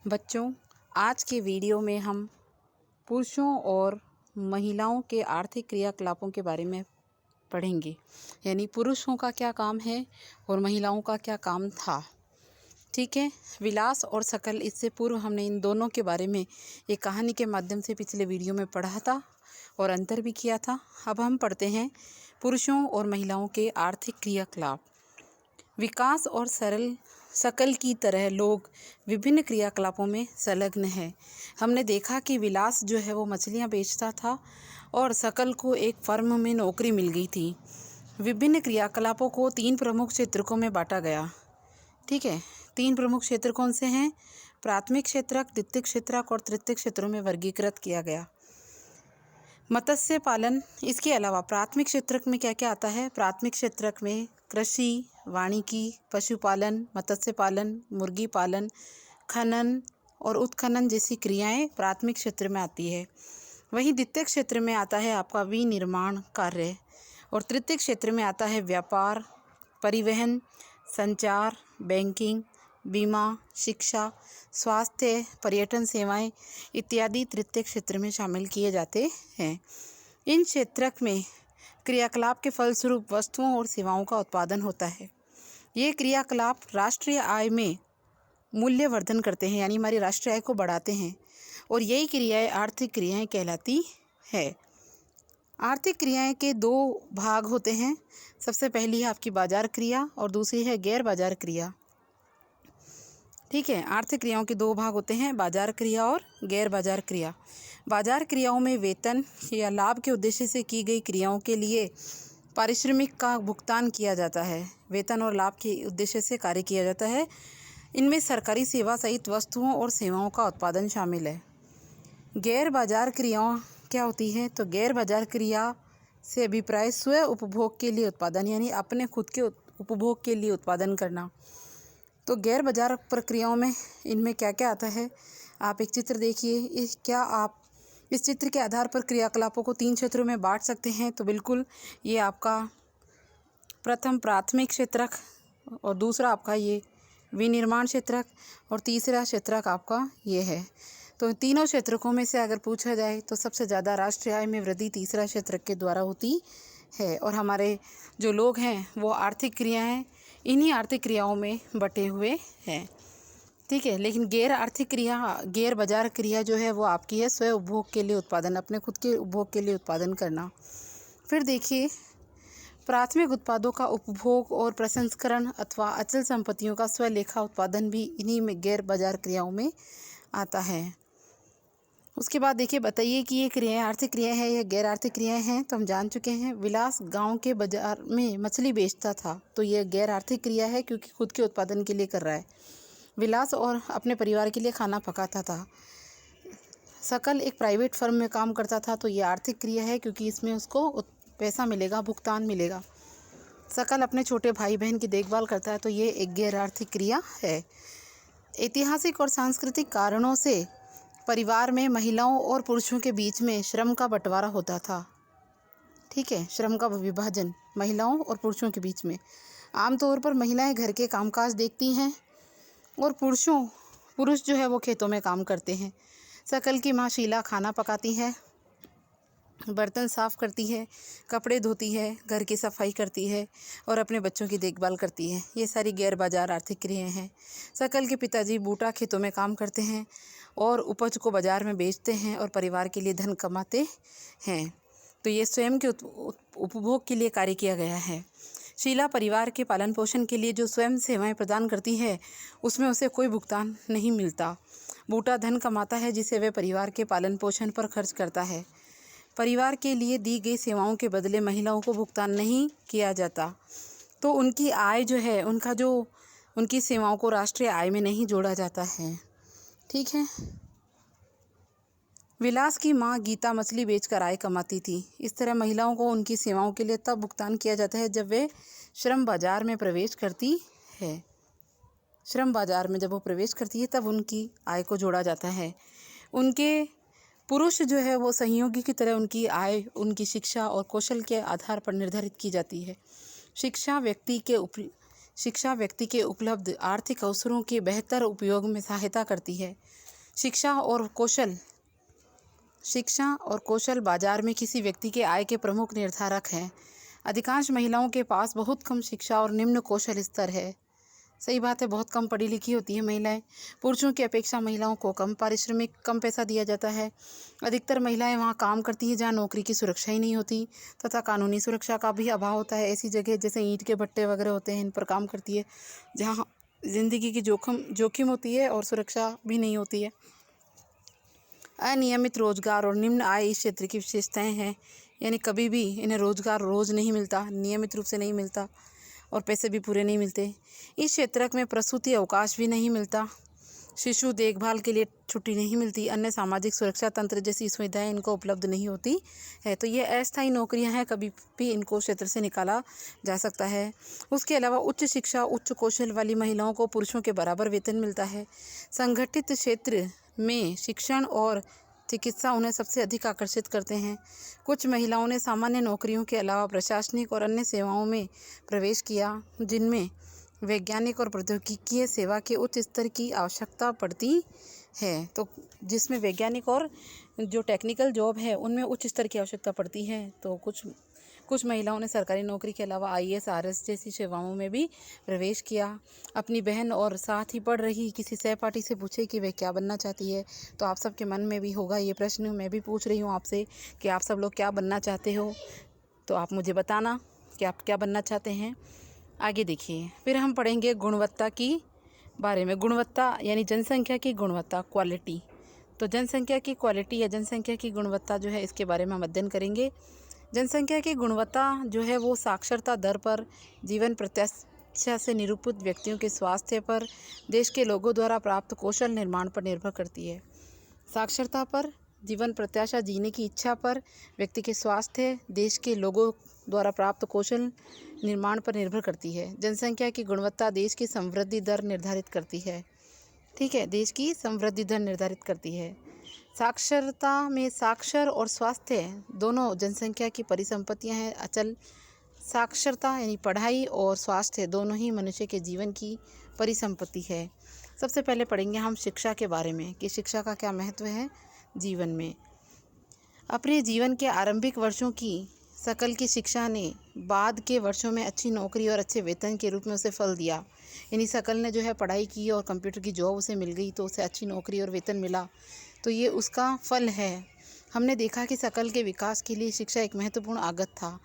बच्चों, आज के वीडियो में हम पुरुषों और महिलाओं के आर्थिक क्रियाकलापों के बारे में पढ़ेंगे। यानी पुरुषों का क्या काम है और महिलाओं का क्या काम था। ठीक है। विलास और सकल, इससे पूर्व हमने इन दोनों के बारे में एक कहानी के माध्यम से पिछले वीडियो में पढ़ा था और अंतर भी किया था। अब हम पढ़ते हैं पुरुषों और महिलाओं के आर्थिक क्रियाकलाप। विकास और सकल की तरह लोग विभिन्न क्रियाकलापों में संलग्न है। हमने देखा कि विलास जो है वो मछलियाँ बेचता था और सकल को एक फर्म में नौकरी मिल गई थी। विभिन्न क्रियाकलापों को 3 प्रमुख क्षेत्रकों में बांटा गया। ठीक है। 3 प्रमुख क्षेत्र कौन से हैं? प्राथमिक क्षेत्रक, द्वितीयक क्षेत्रक और तृतीयक क्षेत्रों में वर्गीकृत किया गया। मत्स्य पालन, इसके अलावा प्राथमिक क्षेत्रक में क्या क्या आता है? प्राथमिक क्षेत्रक में कृषि, वानिकी, पशुपालन, मत्स्य पालन, मुर्गी पालन, खनन और उत्खनन जैसी क्रियाएं प्राथमिक क्षेत्र में आती है। वहीं द्वितीय क्षेत्र में आता है आपका विनिर्माण कार्य और तृतीय क्षेत्र में आता है व्यापार, परिवहन, संचार, बैंकिंग, बीमा, शिक्षा, स्वास्थ्य, पर्यटन सेवाएं इत्यादि तृतीय क्षेत्र में शामिल किए जाते हैं। इन क्षेत्रक में क्रियाकलाप के फलस्वरूप वस्तुओं और सेवाओं का उत्पादन होता है। ये क्रियाकलाप राष्ट्रीय आय में मूल्यवर्धन करते हैं, यानी हमारी राष्ट्रीय आय को बढ़ाते हैं और यही क्रियाएं आर्थिक क्रियाएं कहलाती है। आर्थिक क्रियाएं के 2 भाग होते हैं। सबसे पहली है आपकी बाजार क्रिया और दूसरी है गैर बाजार क्रिया। ठीक है। आर्थिक क्रियाओं के 2 भाग होते हैं, बाजार क्रिया और गैर बाजार क्रिया। बाजार क्रियाओं में वेतन या लाभ के उद्देश्य से की गई क्रियाओं के लिए पारिश्रमिक का भुगतान किया जाता है। वेतन और लाभ के उद्देश्य से कार्य किया जाता है। इनमें सरकारी सेवा सहित वस्तुओं और सेवाओं का उत्पादन शामिल है। गैर बाजार क्रियाओं क्या होती है? तो गैर बाजार क्रिया से अभिप्राय स्वयं उपभोग के लिए उत्पादन, यानी अपने खुद के उपभोग के लिए उत्पादन करना। तो गैर बाजार प्रक्रियाओं में इनमें क्या क्या आता है? आप एक चित्र देखिए। क्या आप इस चित्र के आधार पर क्रियाकलापों को 3 क्षेत्रों में बांट सकते हैं? तो बिल्कुल, ये आपका प्रथम प्राथमिक क्षेत्रक और दूसरा आपका ये विनिर्माण क्षेत्रक और तीसरा क्षेत्रक आपका ये है। तो तीनों क्षेत्रकों में से अगर पूछा जाए तो सबसे ज़्यादा राष्ट्रीय आय में वृद्धि तीसरा क्षेत्रक के द्वारा होती है और हमारे जो लोग हैं वो आर्थिक क्रियाएं इन्हीं आर्थिक क्रियाओं में बटे हुए हैं। ठीक है। लेकिन गैर बाजार क्रिया जो है वो आपकी है स्वयं उपभोग के लिए उत्पादन, अपने खुद के उपभोग के लिए उत्पादन करना। फिर देखिए, प्राथमिक उत्पादों का उपभोग और प्रसंस्करण अथवा अचल संपत्तियों का स्वलेखा उत्पादन भी इन्हीं में गैर बाजार क्रियाओं में आता है। उसके बाद देखिए, बताइए कि ये क्रियाएं आर्थिक क्रियाएं हैं या गैर आर्थिक क्रियाएं हैं? तो हम जान चुके हैं। विलास गांव के बाजार में मछली बेचता था, तो ये गैर आर्थिक क्रिया है क्योंकि खुद के उत्पादन के लिए कर रहा है। विलास और अपने परिवार के लिए खाना पकाता था। सकल एक प्राइवेट फर्म में काम करता था, तो ये आर्थिक क्रिया है क्योंकि इसमें उसको पैसा मिलेगा, भुगतान मिलेगा। सकल अपने छोटे भाई बहन की देखभाल करता है, तो ये एक गैर आर्थिक क्रिया है। ऐतिहासिक और सांस्कृतिक कारणों से परिवार में महिलाओं और पुरुषों के बीच में श्रम का बंटवारा होता था। ठीक है। श्रम का विभाजन महिलाओं और पुरुषों के बीच में। आमतौर पर महिलाएं घर के कामकाज देखती हैं और पुरुष जो है वो खेतों में काम करते हैं। सकल की माँ शीला खाना पकाती है, बर्तन साफ करती है, कपड़े धोती है, घर की सफाई करती है और अपने बच्चों की देखभाल करती है। ये सारी गैर बाजार आर्थिक क्रियाएं हैं। सकल के पिताजी बूटा खेतों में काम करते हैं और उपज को बाजार में बेचते हैं और परिवार के लिए धन कमाते हैं। तो ये स्वयं के उपभोग के लिए कार्य किया गया है। शीला परिवार के पालन पोषण के लिए जो स्वयं सेवाएं प्रदान करती है उसमें उसे कोई भुगतान नहीं मिलता। बूटा धन कमाता है जिसे वह परिवार के पालन पोषण पर खर्च करता है। परिवार के लिए दी गई सेवाओं के बदले महिलाओं को भुगतान नहीं किया जाता, तो उनकी आय जो है उनकी सेवाओं को राष्ट्रीय आय में नहीं जोड़ा जाता है। ठीक है। विलास की माँ गीता मछली बेचकर आय कमाती थी। इस तरह महिलाओं को उनकी सेवाओं के लिए तब भुगतान किया जाता है जब वे श्रम बाजार में प्रवेश करती है। श्रम बाजार में जब वो प्रवेश करती है तब उनकी आय को जोड़ा जाता है। उनके पुरुष जो है वो सहयोगी की तरह उनकी आय उनकी शिक्षा और कौशल के आधार पर निर्धारित की जाती है। शिक्षा व्यक्ति के शिक्षा व्यक्ति के उपलब्ध आर्थिक अवसरों के बेहतर उपयोग में सहायता करती है। शिक्षा और कौशल बाजार में किसी व्यक्ति के आय के प्रमुख निर्धारक हैं। अधिकांश महिलाओं के पास बहुत कम शिक्षा और निम्न कौशल स्तर है। सही बात है, बहुत कम पढ़ी लिखी होती है महिलाएं। पुरुषों की अपेक्षा महिलाओं को कम पारिश्रमिक, कम पैसा दिया जाता है। अधिकतर महिलाएं वहां काम करती हैं जहां नौकरी की सुरक्षा ही नहीं होती तथा कानूनी सुरक्षा का भी अभाव होता है। ऐसी जगह जैसे ईंट के भट्टे वगैरह होते हैं, इन पर काम करती है जहाँ जिंदगी की जोखिम होती है और सुरक्षा भी नहीं होती है। अनियमित रोजगार और निम्न आय इस क्षेत्र की विशेषताएं हैं, यानी कभी भी इन्हें रोजगार रोज नहीं मिलता, नियमित रूप से नहीं मिलता और पैसे भी पूरे नहीं मिलते। इस क्षेत्र में प्रसूति अवकाश भी नहीं मिलता, शिशु देखभाल के लिए छुट्टी नहीं मिलती, अन्य सामाजिक सुरक्षा तंत्र जैसी सुविधाएं इनको उपलब्ध नहीं होती है। तो ये अस्थायी नौकरियां हैं, कभी भी इनको क्षेत्र से निकाला जा सकता है। उसके अलावा उच्च शिक्षा, उच्च कौशल वाली महिलाओं को पुरुषों के बराबर वेतन मिलता है। संगठित क्षेत्र में शिक्षण और चिकित्सा उन्हें सबसे अधिक आकर्षित करते हैं। कुछ महिलाओं ने सामान्य नौकरियों के अलावा प्रशासनिक और अन्य सेवाओं में प्रवेश किया जिनमें वैज्ञानिक और प्रौद्योगिकीय सेवा के उच्च स्तर की आवश्यकता पड़ती है। तो जिसमें वैज्ञानिक और जो टेक्निकल जॉब है उनमें उच्च स्तर की आवश्यकता पड़ती है। तो कुछ महिलाओं ने सरकारी नौकरी के अलावा IAS RS जैसी सेवाओं में भी प्रवेश किया। अपनी बहन और साथ ही पढ़ रही किसी सहपाठी से पूछे कि वह क्या बनना चाहती है। तो आप सबके मन में भी होगा ये प्रश्न, मैं भी पूछ रही हूँ आपसे कि आप सब लोग क्या बनना चाहते हो। तो आप मुझे बताना कि आप क्या बनना चाहते हैं। आगे देखिए, फिर हम पढ़ेंगे गुणवत्ता की बारे में। गुणवत्ता यानी जनसंख्या की गुणवत्ता, क्वालिटी। तो जनसंख्या की क्वालिटी या जनसंख्या की गुणवत्ता जो है, इसके बारे में हम अध्ययन करेंगे। जनसंख्या की गुणवत्ता जो है वो साक्षरता दर पर, जीवन प्रत्याशा से निरूपित व्यक्तियों के स्वास्थ्य पर, देश के लोगों द्वारा प्राप्त कौशल निर्माण पर निर्भर करती है। साक्षरता पर, जीवन प्रत्याशा जीने की इच्छा पर, व्यक्ति के स्वास्थ्य, देश के लोगों द्वारा प्राप्त कौशल निर्माण पर निर्भर करती है। जनसंख्या की गुणवत्ता देश की समृद्धि दर निर्धारित करती है। ठीक है, देश की समृद्धि दर निर्धारित करती है। साक्षरता में साक्षर और स्वास्थ्य दोनों जनसंख्या की परिसंपत्तियां हैं। अचल साक्षरता यानी पढ़ाई और स्वास्थ्य दोनों ही मनुष्य के जीवन की परिसंपत्ति है। सबसे पहले पढ़ेंगे हम शिक्षा के बारे में कि शिक्षा का क्या महत्व है जीवन में। अपने जीवन के आरंभिक वर्षों की सकल की शिक्षा ने बाद के वर्षों में अच्छी नौकरी और अच्छे वेतन के रूप में उसे फल दिया। यानी सकल ने जो है पढ़ाई की और कंप्यूटर की जॉब उसे मिल गई तो उसे अच्छी नौकरी और वेतन मिला, तो ये उसका फल है। हमने देखा कि सकल के विकास के लिए शिक्षा एक महत्वपूर्ण आगत था।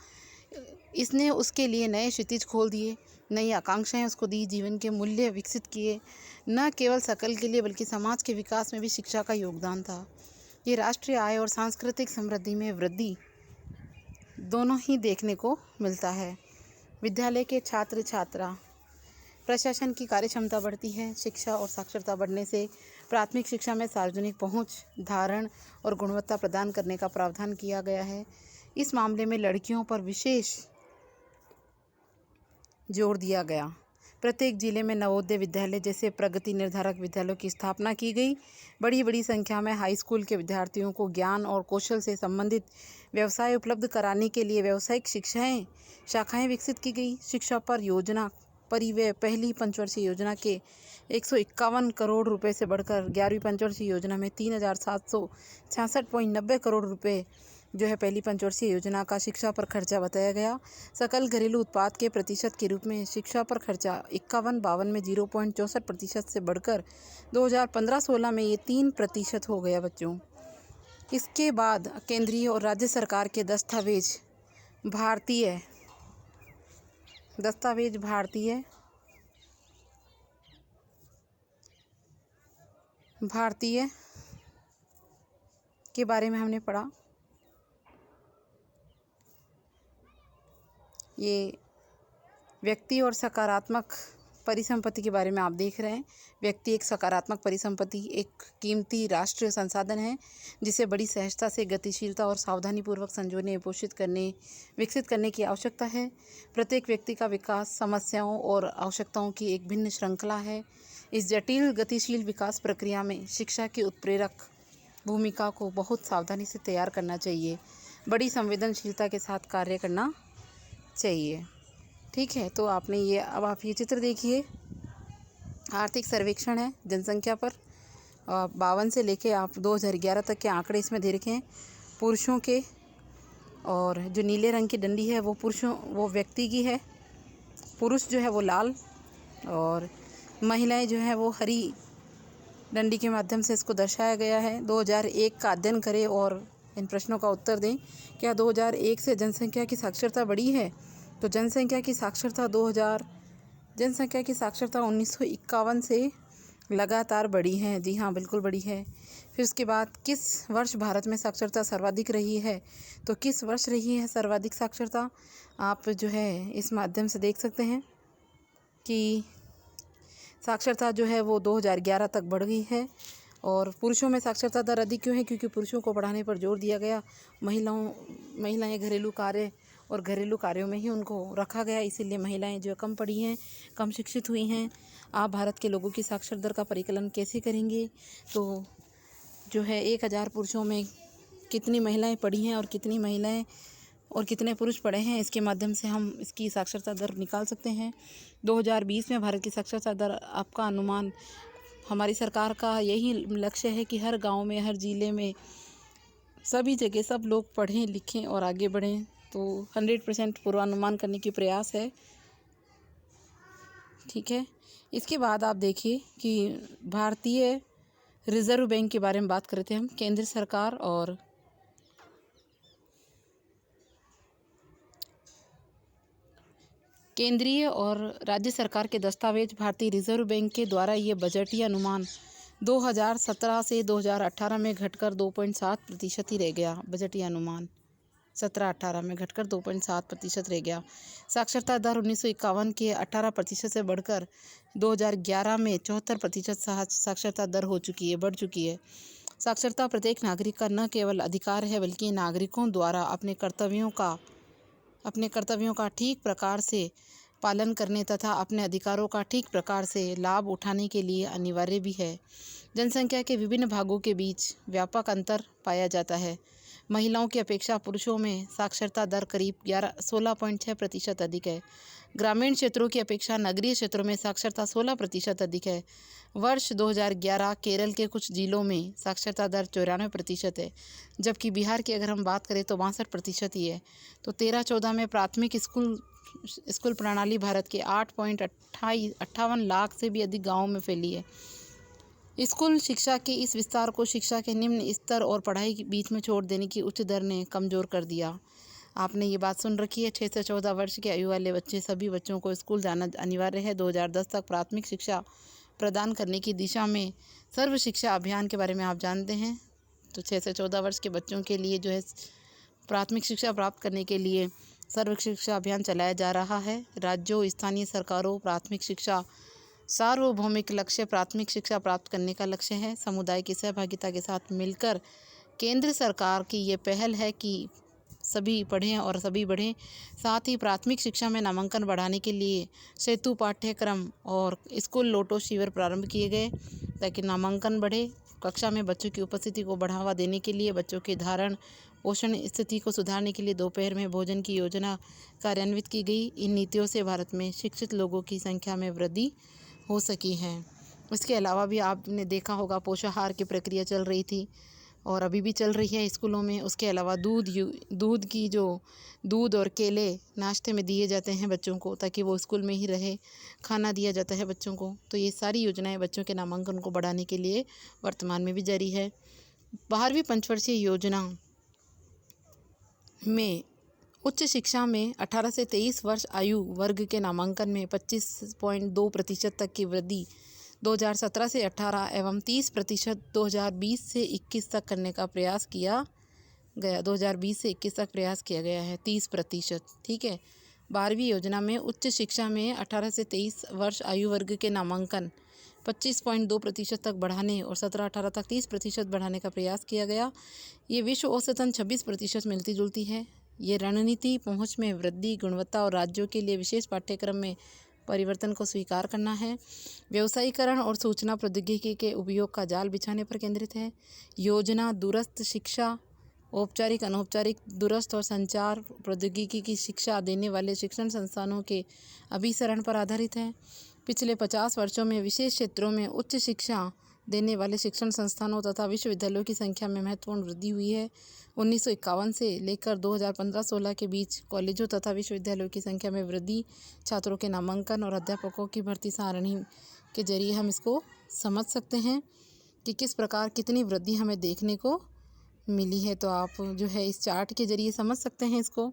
इसने उसके लिए नए क्षितिज खोल दिए, नई आकांक्षाएं उसको दी, जीवन के मूल्य विकसित किए। न केवल सकल के लिए बल्कि समाज के विकास में भी शिक्षा का योगदान था। ये राष्ट्रीय आय और सांस्कृतिक समृद्धि में वृद्धि दोनों ही देखने को मिलता है। विद्यालय के छात्र छात्रा, प्रशासन की कार्यक्षमता बढ़ती है। शिक्षा और साक्षरता बढ़ने से प्राथमिक शिक्षा में सार्वजनिक पहुंच, धारण और गुणवत्ता प्रदान करने का प्रावधान किया गया है। इस मामले में लड़कियों पर विशेष जोर दिया गया। प्रत्येक जिले में नवोदय विद्यालय जैसे प्रगति निर्धारक विद्यालयों की स्थापना की गई। बड़ी संख्या में हाई स्कूल के विद्यार्थियों को ज्ञान और कौशल से संबंधित व्यवसाय उपलब्ध कराने के लिए व्यावसायिक शाखाएं विकसित की गई। शिक्षा पर योजना परिव्यय पहली पंचवर्षीय योजना के 151 करोड़ रुपए से बढ़कर 11वीं पंचवर्षीय योजना में 3766.90 करोड़ रुपए जो है पहली पंचवर्षीय योजना का शिक्षा पर खर्चा बताया गया। सकल घरेलू उत्पाद के प्रतिशत के रूप में शिक्षा पर खर्चा 51-52 में 0.64% से बढ़कर 2015-16 में ये 3% हो गया बच्चों। इसके बाद केंद्रीय और राज्य सरकार के दस्तावेज भारतीय के बारे में हमने पढ़ा। ये व्यक्ति और सकारात्मक परिसंपत्ति के बारे में आप देख रहे हैं। व्यक्ति एक सकारात्मक परिसंपत्ति, एक कीमती राष्ट्रीय संसाधन है जिसे बड़ी सहजता से, गतिशीलता और सावधानीपूर्वक संजोने, पोषित करने, विकसित करने की आवश्यकता है। प्रत्येक व्यक्ति का विकास समस्याओं और आवश्यकताओं की एक भिन्न श्रृंखला है। इस जटिल गतिशील विकास प्रक्रिया में शिक्षा की उत्प्रेरक भूमिका को बहुत सावधानी से तैयार करना चाहिए। बड़ी संवेदनशीलता के साथ कार्य करना चाहिए। ठीक है, तो आपने ये, अब आप ये चित्र देखिए, आर्थिक सर्वेक्षण है जनसंख्या पर। 52 से लेके आप 2011 तक के आंकड़े इसमें दे रखे हैं पुरुषों के। और जो नीले रंग की डंडी है वो व्यक्ति की है, पुरुष जो है वो लाल, और महिलाएं जो है वो हरी डंडी के माध्यम से इसको दर्शाया गया है। 2001 का अध्ययन करें और इन प्रश्नों का उत्तर दें। क्या 2001 से जनसंख्या की साक्षरता बढ़ी है? तो जनसंख्या की साक्षरता 1951 से लगातार बढ़ी है। जी हाँ, बिल्कुल बढ़ी है। फिर उसके बाद किस वर्ष भारत में साक्षरता सर्वाधिक रही है? तो किस वर्ष रही है सर्वाधिक साक्षरता? आप जो है इस माध्यम से देख सकते हैं कि साक्षरता जो है वो 2011 तक बढ़ गई है। और पुरुषों में साक्षरता दर अधिक क्यों है? क्योंकि पुरुषों को पढ़ाने पर जोर दिया गया। महिलाएं घरेलू कार्य और घरेलू कार्यों में ही उनको रखा गया, इसीलिए महिलाएं जो कम पढ़ी हैं, कम शिक्षित हुई हैं। आप भारत के लोगों की साक्षर दर का परिकलन कैसे करेंगे? तो जो है 1000 पुरुषों में कितनी महिलाएं पढ़ी हैं और कितने पुरुष पढ़े हैं, इसके माध्यम से हम इसकी साक्षरता दर निकाल सकते हैं। 2020 में भारत की साक्षरता दर, आपका अनुमान, हमारी सरकार का यही लक्ष्य है कि हर गांव में, हर ज़िले में, सभी जगह सब लोग पढ़ें लिखें और आगे बढ़ें। तो 100% पूर्वानुमान करने की प्रयास है। ठीक है, इसके बाद आप देखिए कि भारतीय रिजर्व बैंक के बारे में बात करते हैं हम। केंद्र सरकार और केंद्रीय और राज्य सरकार के दस्तावेज भारतीय रिजर्व बैंक के द्वारा ये बजटीय अनुमान 2017 से 2018 में घटकर 2.7% ही रह गया। बजटीय अनुमान 17-18 में घटकर 2.7% रह गया। साक्षरता दर 1951 के 18% से बढ़कर 2011 में 74% साक्षरता दर बढ़ चुकी है। साक्षरता प्रत्येक नागरिक का न केवल अधिकार है, बल्कि नागरिकों द्वारा अपने कर्तव्यों का ठीक प्रकार से पालन करने तथा अपने अधिकारों का ठीक प्रकार से लाभ उठाने के लिए अनिवार्य भी है। जनसंख्या के विभिन्न भागों के बीच व्यापक अंतर पाया जाता है। महिलाओं की अपेक्षा पुरुषों में साक्षरता दर करीब 16.6% अधिक है। ग्रामीण क्षेत्रों की अपेक्षा नगरीय क्षेत्रों में साक्षरता 16% अधिक है। वर्ष 2011 केरल के कुछ जिलों में साक्षरता दर 94% है, जबकि बिहार की अगर हम बात करें तो 62% ही है। तो 13-14 में प्राथमिक स्कूल प्रणाली भारत के 8.58 लाख से भी अधिक गाँवों में फैली है। स्कूल शिक्षा के इस विस्तार को शिक्षा के निम्न स्तर और पढ़ाई के बीच में छोड़ देने की उच्च दर ने कमज़ोर कर दिया। आपने ये बात सुन रखी है। 6 से 14 वर्ष के आयु वाले सभी बच्चों को स्कूल जाना अनिवार्य है। 2010 तक प्राथमिक शिक्षा प्रदान करने की दिशा में सर्व शिक्षा अभियान के बारे में आप जानते हैं। तो 6 से 14 वर्ष के बच्चों के लिए जो है प्राथमिक शिक्षा प्राप्त करने के लिए सर्व शिक्षा अभियान चलाया जा रहा है। राज्यों, स्थानीय सरकारों, प्राथमिक शिक्षा सार्वभौमिक लक्ष्य प्राथमिक शिक्षा प्राप्त करने का लक्ष्य है। समुदाय की सहभागिता के साथ मिलकर केंद्र सरकार की ये पहल है कि सभी पढ़ें और सभी बढ़ें। साथ ही प्राथमिक शिक्षा में नामांकन बढ़ाने के लिए सेतु पाठ्यक्रम और स्कूल लोटो शिविर प्रारंभ किए गए ताकि नामांकन बढ़े। कक्षा में बच्चों की उपस्थिति को बढ़ावा देने के लिए बच्चों के धारण पोषण स्थिति को सुधारने के लिए दोपहर में भोजन की योजना कार्यान्वित की गई। इन नीतियों से भारत में शिक्षित लोगों की संख्या में वृद्धि हो सकी है। इसके अलावा भी आपने देखा होगा पोषाहार की प्रक्रिया चल रही थी और अभी भी चल रही है स्कूलों में। उसके अलावा दूध और केले नाश्ते में दिए जाते हैं बच्चों को ताकि वो स्कूल में ही रहे। खाना दिया जाता है बच्चों को। तो ये सारी योजनाएं बच्चों के नामांकन को बढ़ाने के लिए वर्तमान में भी जारी है। 12वीं पंचवर्षीय योजना में उच्च शिक्षा में 18 से 23 वर्ष आयु वर्ग के नामांकन में 25.2% तक की वृद्धि 2017 से 18 एवं 30% 2020 से 21 तक करने का प्रयास किया गया। 2020 से 21 तक प्रयास किया गया है 30%। ठीक है, 12वीं योजना में उच्च शिक्षा में 18 से 23 वर्ष आयु वर्ग के नामांकन 25.2% तक बढ़ाने और 17-18 तक 30% बढ़ाने का प्रयास किया गया। ये विश्व औसतन 26% मिलती जुलती है। ये रणनीति पहुंच में वृद्धि, गुणवत्ता और राज्यों के लिए विशेष पाठ्यक्रम में परिवर्तन को स्वीकार करना है। व्यवसायीकरण और सूचना प्रौद्योगिकी के उपयोग का जाल बिछाने पर केंद्रित है। योजना दूरस्थ शिक्षा औपचारिक, अनौपचारिक, दूरस्थ और संचार प्रौद्योगिकी की शिक्षा देने वाले शिक्षण संस्थानों के अभिसरण पर आधारित है। पिछले 50 वर्षों में विशेष क्षेत्रों में उच्च शिक्षा देने वाले शिक्षण संस्थानों तथा विश्वविद्यालयों की संख्या में महत्वपूर्ण वृद्धि हुई है। 1951 से लेकर 2015-16 के बीच कॉलेजों तथा विश्वविद्यालयों की संख्या में वृद्धि, छात्रों के नामांकन और अध्यापकों की भर्ती सारणी के जरिए हम इसको समझ सकते हैं कि किस प्रकार कितनी वृद्धि हमें देखने को मिली है। तो आप जो है इस चार्ट के जरिए समझ सकते हैं इसको।